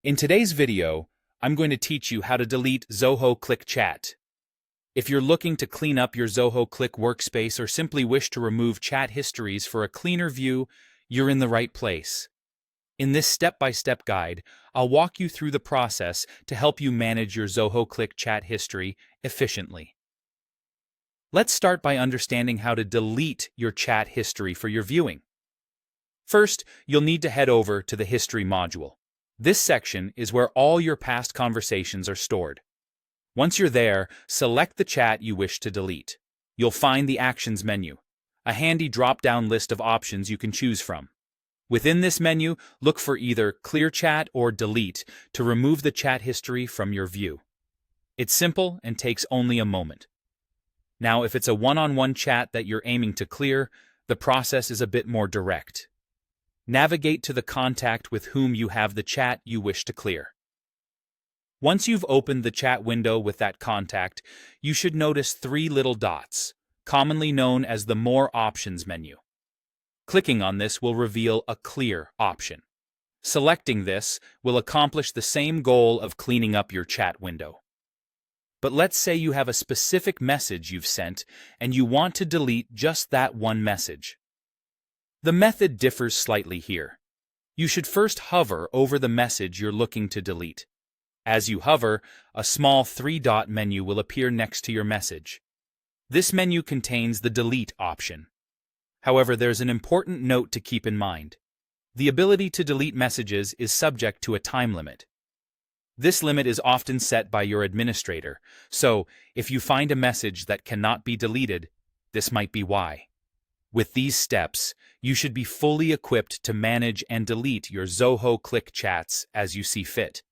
In today's video, I'm going to teach you how to delete Zoho Cliq chat. If you're looking to clean up your Zoho Cliq workspace or simply wish to remove chat histories for a cleaner view, you're in the right place. In this step-by-step guide, I'll walk you through the process to help you manage your Zoho Cliq chat history efficiently. Let's start by understanding how to delete your chat history for your viewing. First, you'll need to head over to the History module. This section is where all your past conversations are stored. Once you're there, select the chat you wish to delete. You'll find the Actions menu, a handy drop-down list of options you can choose from. Within this menu, look for either Clear Chat or Delete to remove the chat history from your view. It's simple and takes only a moment. Now, if it's a one-on-one chat that you're aiming to clear, the process is a bit more direct. Navigate to the contact with whom you have the chat you wish to clear. Once you've opened the chat window with that contact, you should notice three little dots, commonly known as the More Options menu. Clicking on this will reveal a Clear option. Selecting this will accomplish the same goal of cleaning up your chat window. But let's say you have a specific message you've sent and you want to delete just that one message. The method differs slightly here. You should first hover over the message you're looking to delete. As you hover, a small three-dot menu will appear next to your message. This menu contains the Delete option. However, there's an important note to keep in mind. The ability to delete messages is subject to a time limit. This limit is often set by your administrator, so if you find a message that cannot be deleted, this might be why. With these steps, you should be fully equipped to manage and delete your Zoho Cliq chats as you see fit.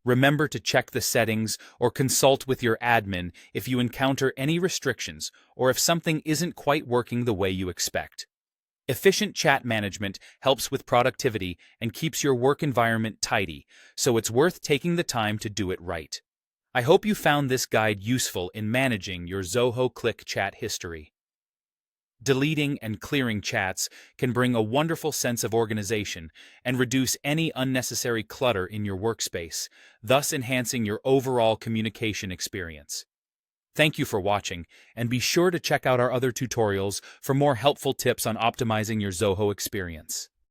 Remember to check the settings or consult with your admin if you encounter any restrictions or if something isn't quite working the way you expect. Efficient chat management helps with productivity and keeps your work environment tidy, so it's worth taking the time to do it right. I hope you found this guide useful in managing your Zoho Cliq chat history. Deleting and clearing chats can bring a wonderful sense of organization and reduce any unnecessary clutter in your workspace, thus enhancing your overall communication experience. Thank you for watching, and be sure to check out our other tutorials for more helpful tips on optimizing your Zoho experience.